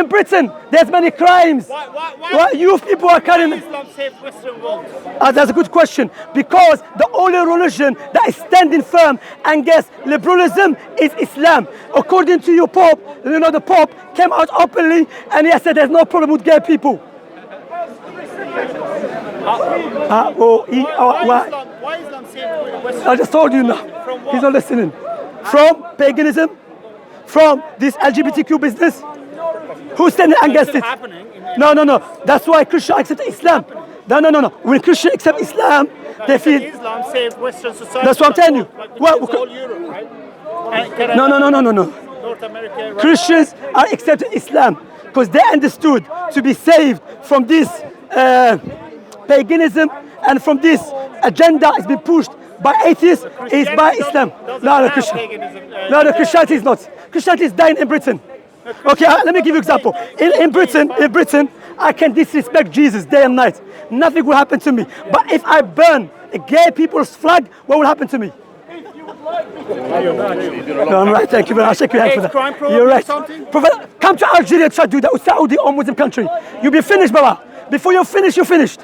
in Britain, there's many crimes. Why youth people are carrying... Islam save Western world? That's a good question. Because the only religion that is standing firm against liberalism is Islam. According to your Pope, you know, the Pope came out openly and he said there's no problem with gay people. Why Islam save Western? I just told you now. From what? He's not listening. From paganism, from this LGBTQ business. Who's standing against it? No. That's why Christians accept Islam. No. When Christians accept Islam, they feel... Islam saved Western society. That's what I'm telling you. Well, all Europe, right? No. North America. Right? Christians are accepting Islam because they understood to be saved from this paganism and from this agenda has been pushed by atheists is by Islam. No, Christianity is not. Christianity is dying in Britain. Okay, let me give you an example. In Britain, I can disrespect Jesus day and night. Nothing will happen to me. But if I burn a gay people's flag, what will happen to me? No, I'm right. Thank you very much. I'll shake your hand for that. You're right. Prophet, come to Algeria and try to do that with Saudi or Muslim country. You'll be finished, Baba. Before you're finished, you're finished.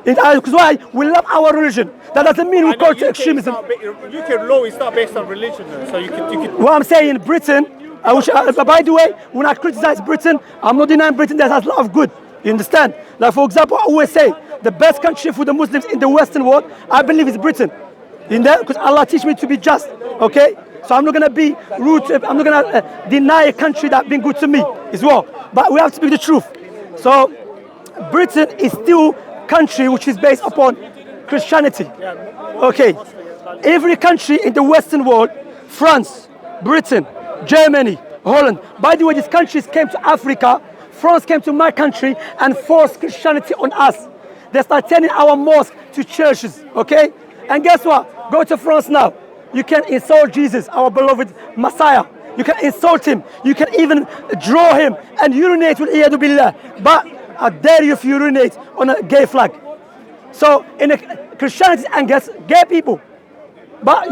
Because why? We love our religion. That doesn't mean we call it extremism. UK law is not based on religion, so you can. What I'm saying, Britain, by the way, when I criticize Britain, I'm not denying Britain that has a lot of good. You understand? Like, for example, I always say, the best country for the Muslims in the Western world, I believe is Britain. In there, because Allah teach me to be just, okay? So I'm not going to be rude, I'm not going to deny a country that's been good to me as well. But we have to speak the truth. So, Britain is still a country which is based upon Christianity. Okay, every country in the Western world, France, Britain, Germany, Holland. By the way, these countries came to Africa, France came to my country and forced Christianity on us. They start turning our mosques to churches, okay? And guess what? Go to France now. You can insult Jesus, our beloved Messiah. You can insult him. You can even draw him and urinate with Iyadu Billah. But I dare you if you urinate on a gay flag. So in Christianity is against gay people. But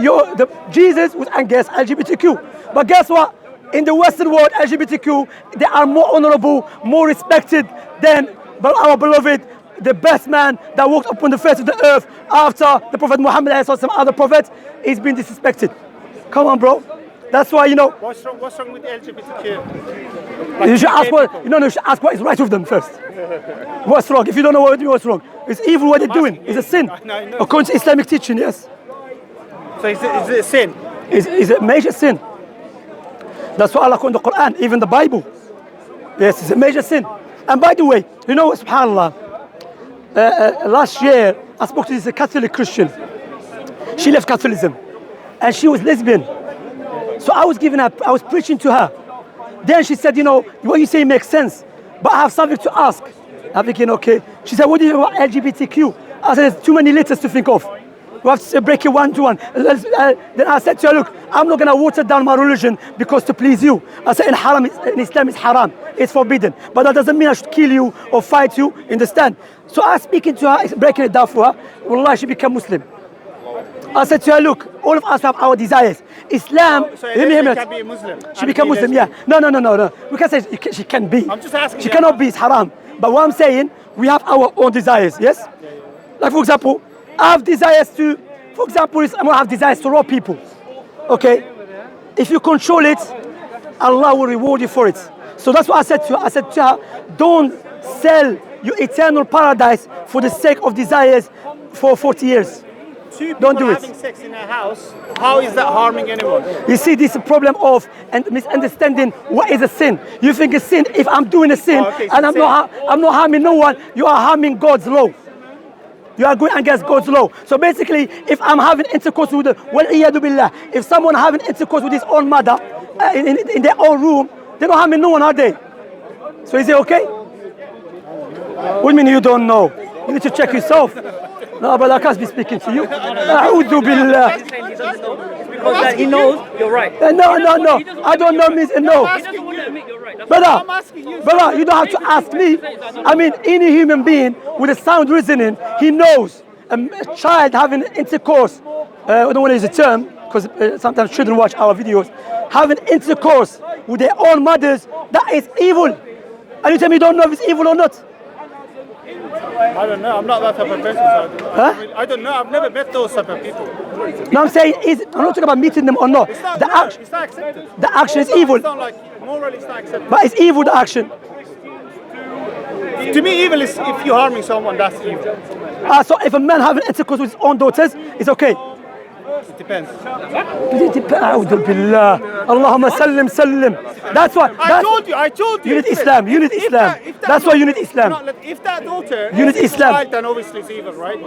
Jesus was against LGBTQ. But guess what? In the Western world, LGBTQ, they are more honorable, more respected than our beloved, the best man that walked upon the face of the earth after the Prophet Muhammad and some other prophets is being disrespected. Come on, bro. That's why, you know. What's wrong with LGBTQ? Like you should ask you should ask what is right with them first. What's wrong? If you don't know what's wrong, it's evil what they're doing. It's a sin. According to Islamic teaching, yes. So is it a sin? It's a major sin. That's what Allah called in the Quran, even the Bible. Yes, it's a major sin. And by the way, you know, subhanAllah, last year I spoke to this Catholic Christian. She left Catholicism and she was lesbian. So I was preaching to her. Then she said, you know, what you say makes sense, but I have something to ask. I'm thinking, okay. She said, what do you know about LGBTQ? I said, there's too many letters to think of. We have to break it one to one. Then I said to her, look, I'm not going to water down my religion because to please you. I said, in Islam it's haram. It's forbidden. But that doesn't mean I should kill you or fight you. Understand? So I was speaking to her, breaking it down for her. Wallah, she became Muslim. I said to her, look, all of us have our desires. Islam, so she can be a Muslim. She became Muslim, yeah. No. We can say she can be. I'm just asking. She cannot be, it's haram. But what I'm saying, we have our own desires, yes? Like, for example, I have desires to, for example, I'm going to have desires to rob people. Okay? If you control it, Allah will reward you for it. So that's what I said to her. I said to her, don't sell your eternal paradise for the sake of desires for 40 years. Don't do it. Having sex in a house, how is that harming anyone? You see, this is a problem of misunderstanding what is a sin. You think a sin, if I'm doing a sin and I'm not harming no one, you are harming God's law. You are going against God's law. So basically, if I'm having intercourse with if someone having intercourse with his own mother in their own room, they're not harming no one, are they? So is it okay? What do you mean you don't know? You need to check yourself. No, but I can't be speaking to you. A'udhu billah. Because he knows you're right. No. I don't know means no. He doesn't want to admit you're right. Brother, you don't have to ask me. I mean, any human being with a sound reasoning, he knows a child having intercourse. I don't want to use the term because sometimes children watch our videos. Having intercourse with their own mothers, that is evil. And you tell me you don't know if it's evil or not. I don't know. I'm not that type of person. So Huh? I don't know. I've never met those type of people. No, I'm saying, I'm not talking about meeting them or not. It's not. The, No, act, it's not accepted. the action is evil. It's not like morally, it's not accepted. But it's evil, the action. To me, evil is if you're harming someone. That's evil. So if a man having intercourse with his own daughters, it's okay. It depends. أعوذ بالله. Allahumma sallim sallim. That's why. I told you. You need Islam. You need Islam. That's why you need Islam. If that daughter You need is a Islam. child, then obviously it's evil, right?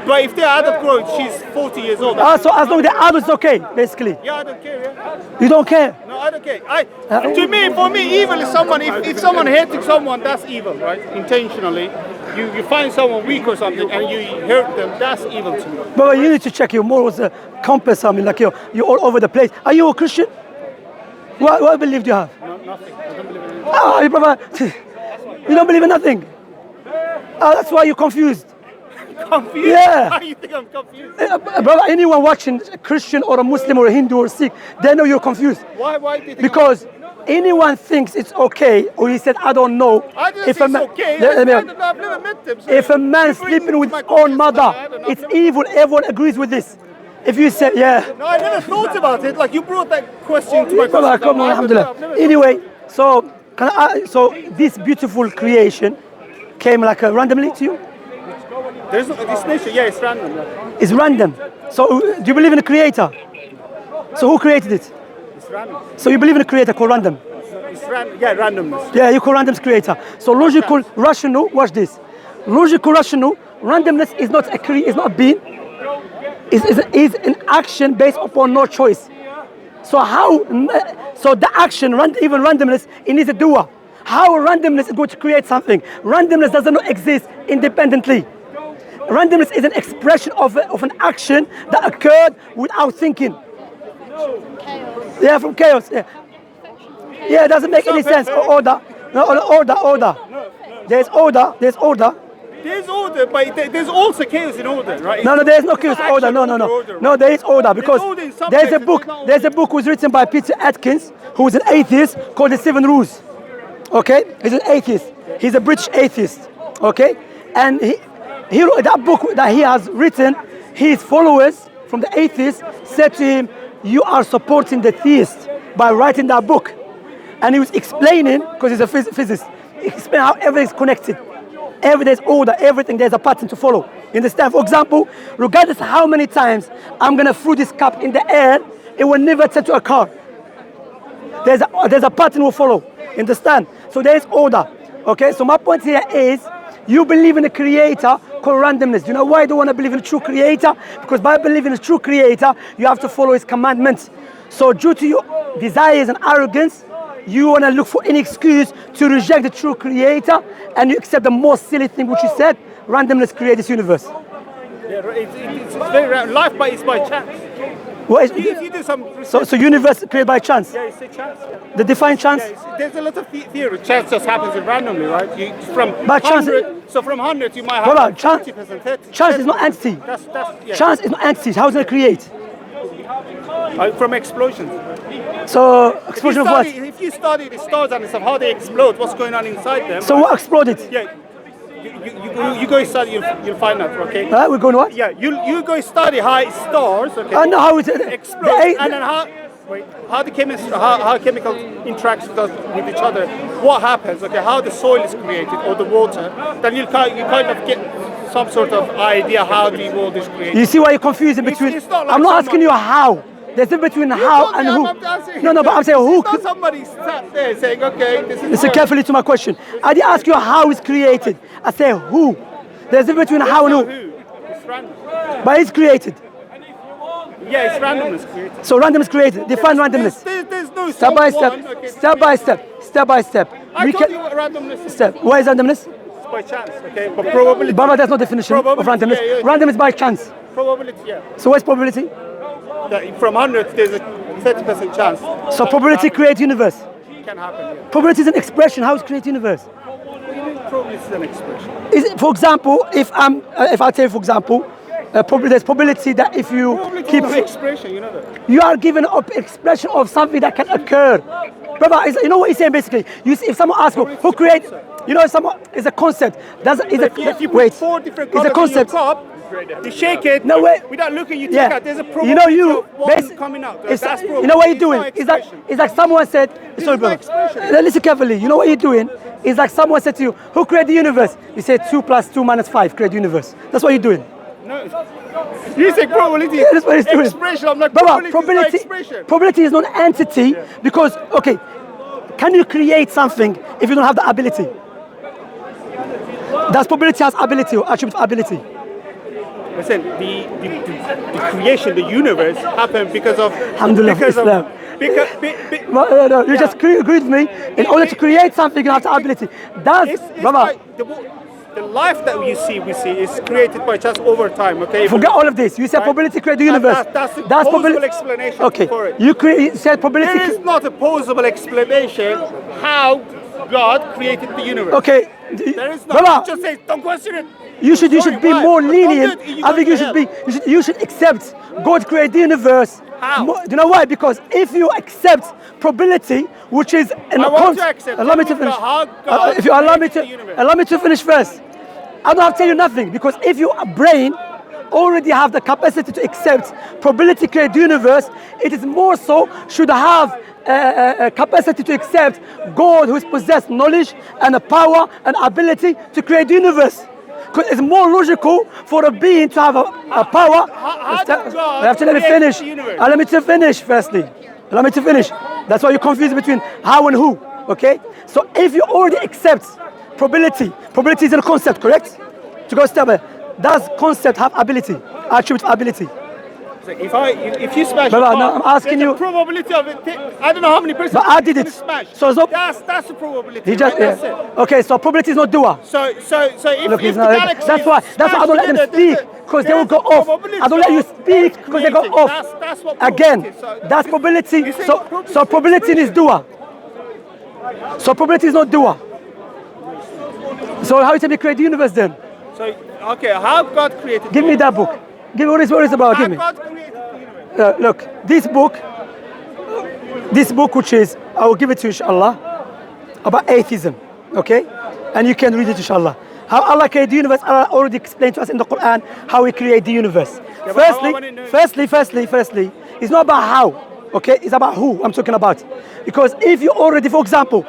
But if they're adult grown, she's 40 years old. So as long as they're adults, it's okay, basically. Yeah, I don't care. Yeah. You don't care. No, I don't care. For me, evil is someone. If someone hating someone, that's evil, right? Intentionally, you find someone weak or something and you hurt them. That's evil to me. But you need to check your morals compass. I mean, like you're all over the place. Are you a Christian? What belief do you have? No, nothing. I don't believe in anything. Oh, you brother, you don't believe in nothing. That's why you're confused. Confused? Yeah. Why do you think I'm confused? Brother, anyone watching, a Christian or a Muslim or a Hindu or Sikh, they know you're confused. Why do you think? Because anyone thinks it's okay, or he said, I don't know. I didn't If say a man, it's okay. Let me- I've never met them. So if a man you bring sleeping with my his own conscience mother, to my head and I've it's never- evil. Everyone agrees with this. If you say, yeah. No, I never thought about it. Like you brought that question to my Brother, question. come on, alhamdulillah. Anyway, so so this beautiful creation came like randomly to you? There's this nation. Yeah, it's random. Yeah. It's random. So do you believe in a creator? So who created it? It's random. So you believe in a creator called random? It's random. Yeah, randomness. Yeah, you call random's creator. So logical, rational, watch this. Logical, rational, randomness is not a being. Is an action based upon no choice. So so the action, even randomness, it needs a doer. How randomness is going to create something? Randomness does not exist independently. Randomness is an expression of an action that occurred without thinking. Chaos. Yeah, from chaos. Yeah, it doesn't make any sense. Order. No, order. There's order. There's order, but there's also chaos in order, right? No, there is no chaos order. No. Order, right? No, there is order because order in some there's a places, book. there's not There's a book was written by Peter Atkins, who is an atheist, called The 7 Rules. Okay, he's an atheist. He's a British atheist. Okay, and he wrote that book that he has written. His followers from the atheists said to him, "You are supporting the theist by writing that book." And he was explaining, because he's a physicist, he explained how everything is connected. There's order, everything, there's a pattern to follow. You understand? For example, regardless of how many times I'm gonna throw this cup in the air, it will never turn to a car. There's a pattern will follow. You understand? So there's order. Okay, so my point here is, you believe in a creator called randomness. You know why I don't want to believe in a true creator? Because by believing in a true creator, you have to follow his commandments. So due to your desires and arrogance, you want to look for any excuse to reject the true creator, and you accept the most silly thing which you said, randomness create this universe. Yeah, it's very random. Life is by chance. What is, If you do some research, so universe created by chance? yeah, it's a chance. Yeah. The defined chance? There's a lot of theory. Chance just happens randomly, right? From But chance- 100, so from 100 you might have Brother, like chance- 50%, 30%. Chance is not entity. That's yeah. Chance is not entity. How is it create? From explosions. So explosion of what? If you study the stars and stuff, how they explode, what's going on inside them. So what exploded? Yeah, you go study, you'll find out, okay? We're going what? Yeah, you go study how stars, okay? I know how it Explode, and then how the chemical interacts with each other, what happens, okay? How the soil is created or the water, then you kind of get some sort of idea how the world is created. You see why you're confusing between? It's not like I'm not someone- asking you how. There's a difference between how and who. No, but I'm saying who. It's not somebody sat there saying, okay, this is. Listen carefully to my question. I didn't ask you how it's created. I say who. There's a difference between how and who. It's random. But it's created. Yeah, it's randomness created. So random is created. Define randomness. There's no Step by step. someone, okay. Step by step. I We told can you what randomness is. step. What is randomness? It's by chance, okay? But probability. Baba, there's no definition of Probability, randomness. yeah. Random is by chance. Probability, yeah. So what's probability? That from 100, there's a 30% chance. So probability creates universe. Can happen, yeah. Probability is an expression. How it creates universe? What do you mean probability is an expression? Is it, for example, if I tell you, for example, there's probability that if you Probability keep, is an expression, you know that. you are given an expression of something that can occur. Brother, you know what he's saying basically? If someone asks you, who created, you know, if someone is a concept. If you put four different it's a colors in your concept. cup, you shake it. No way. Without looking, you take Yeah. out. There's a You know, probability of one basi- coming out. it's- That's you know what you're doing? It's not expression. It's like someone said. This Sorry, is my brother. expression. Listen carefully. You know what you're doing? It's like someone said to you, "Who created the universe?" You say 2 + 2 - 5 create the universe. That's what you're doing. No, you say probability. Yeah, that's what he's doing. Expression. I'm like Brother, probability. Is not expression. probability is not an entity because okay, can you create something if you don't have the ability? Does probability has ability or attribute ability? Listen, the creation, the universe happened because of Alhamdulillah, Islam. No, you just agree with me. In order to create something, you have the ability. it's Brother, like the life that we see is created by just over time. Okay. forget all of this. You said probability create the universe. That's the plausible probability. explanation Okay, for it. you said probability. There is not a plausible explanation how God created the universe. Okay, There is not. brother, Just say, don't question it. you should be Why? more Don't lenient. do it. I think you should accept God create the universe. How? Do you know why? Because if you accept probability, which is I want to accept. allow me to Tell me finish. how God If you created the universe. allow me to finish first. I don't have to tell you nothing because if your brain already have the capacity to accept probability create the universe, it is more so should have a capacity to accept God who is possessed knowledge and a power and ability to create the universe. Because it's more logical for a being to have a power. How did God You have to let me create finish. the universe? Allow me to finish firstly. Allow me to finish. That's why you're confused between how and who. Okay? So if you already accept probability is a concept, correct? To go step, does concept have ability? Attribute ability? So if you smash Brother, a no, car, I'm asking there's you- a probability of it. I don't know how many percent. But I did it. Smash. So it's not- That's the probability. He just, right? That's yeah. it. Okay, so probability is not Dawah. So if, Look, if he's the not, galaxy that's why I don't let them speak because they will go off. I don't let you speak because they go off. That's what Again, probability is. So that's probability. You say So probability is Dawah. So probability is not Dawah. So how you tell me create the universe then? So okay, how God created? Give me that book. Give me what it's about. How Give me. God created the universe? Look, this book which is, I will give it to you inshallah, about atheism, okay? And you can read it inshallah. How Allah created the universe, Allah already explained to us in the Quran how He created the universe. but I wanna know- Firstly, it's not about how, okay? It's about who I'm talking about. Because if you already, for example,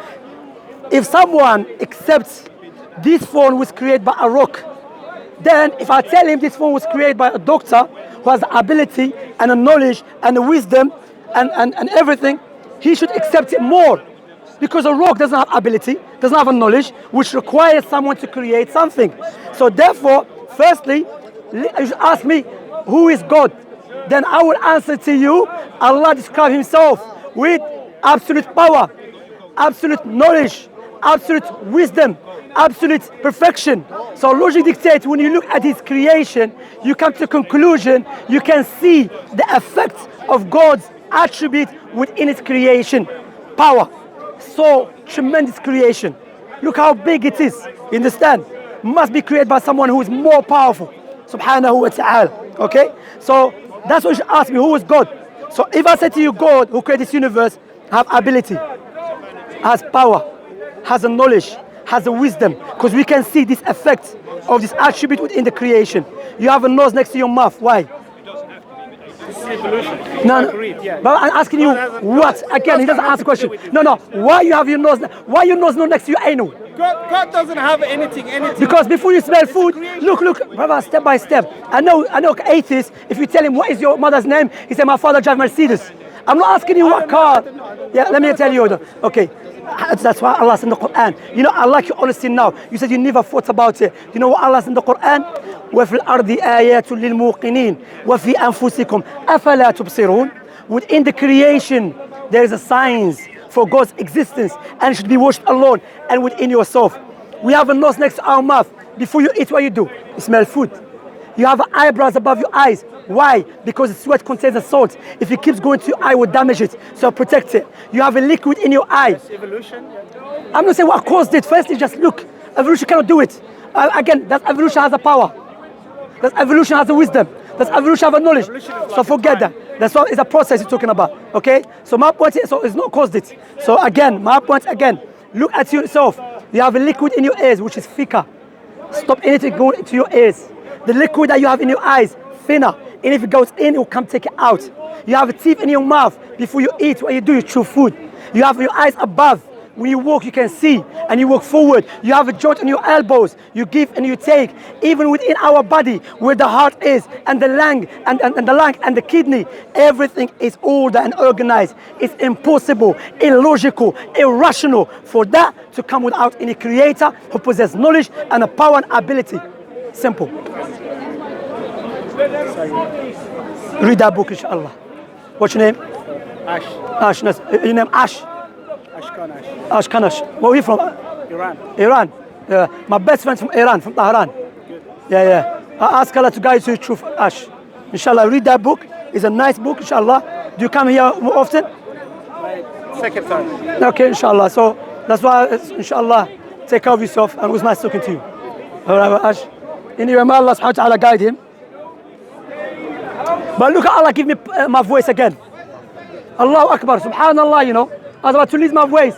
if someone accepts this phone was created by a rock, then if I tell him this phone was created by a doctor who has the ability and the knowledge and the wisdom and everything, he should accept it more. Because a rock doesn't have ability, doesn't have a knowledge, which requires someone to create something. So therefore, firstly, you should ask me, who is God? Then I will answer to you, Allah describes Himself with absolute power, absolute knowledge, absolute wisdom, absolute perfection. So logic dictates when you look at His creation, you come to a conclusion, you can see the effect of God's attribute within His creation. Power. So tremendous creation. Look how big it is. You understand? Must be created by someone who is more powerful. Subhanahu wa ta'ala. Okay? So that's what you should ask me, who is God? So if I say to you, God who created this universe, have ability, has power, has a knowledge, has a wisdom, because we can see this effect of this attribute within the creation. You have a nose next to your mouth. Why? This is evolution. No, Agreed, yeah. but I'm asking you what? Again, he doesn't answer the question. No. Why you have your nose? Why your nose not next to your anal? God doesn't have anything. Because before you smell food, look, brother, step by step. I know, atheist. If you tell him what is your mother's name, he say my father drives Mercedes. I'm not asking you what car. Yeah, let me tell you. Okay, that's why Allah said in the Quran. You know, I like your honesty now. You said you never thought about it. You know what Allah said in the Quran? وَفِي الْأَرْضِ آيَاتٌ لِلْمُوقِنِينَ وَفِي أَنفُسِكُمْ أَفَلَا تُبْصِرُونَ. Within the creation, there is a signs for God's existence and it should be worshipped alone and within yourself. We have a nose next to our mouth. Before you eat, what you do? You smell food. You have eyebrows above your eyes. Why? Because the sweat contains a salt. If it keeps going to your eye, it will damage it. So protect it. You have a liquid in your eye. Evolution. I'm not saying what caused it. Firstly, just look. Evolution cannot do it. Again, that evolution has a power. That evolution has a wisdom. That evolution has a knowledge. So forget that. That's what is a process you're talking about. Okay? So my point is, so it's not caused it. So again, my point again, look at yourself. You have a liquid in your ears, which is thicker. Stop anything going into your ears. The liquid that you have in your eyes, thinner. And if it goes in, it will come take it out. You have teeth in your mouth. Before you eat, what you do, you chew food. You have your eyes above. When you walk, you can see, and you walk forward. You have a joint on your elbows. You give and you take. Even within our body, where the heart is, and the lung, and the lung, and the kidney, everything is ordered and organized. It's impossible, illogical, irrational for that to come without any creator who possesses knowledge and a power and ability. Simple. Read that book, inshallah. What's your name? Ash. Ash. Your name Ash. Ashkanash. Ashkanash. Where are you from? Iran. Iran. Yeah. My best friend's from Iran, from Tehran. Yeah. I ask Allah to guide you to the truth, Ash. Inshallah, read that book. It's a nice book, inshallah. Do you come here more often? Second time. Okay, inshallah. So that's why, inshallah, take care of yourself, and it was nice talking to you. All right, Ash. Anyway, may Allah subhanahu wa ta'ala guide him. But look at Allah give me my voice again. Allahu Akbar, subhanallah, you know. I was about to lose my voice.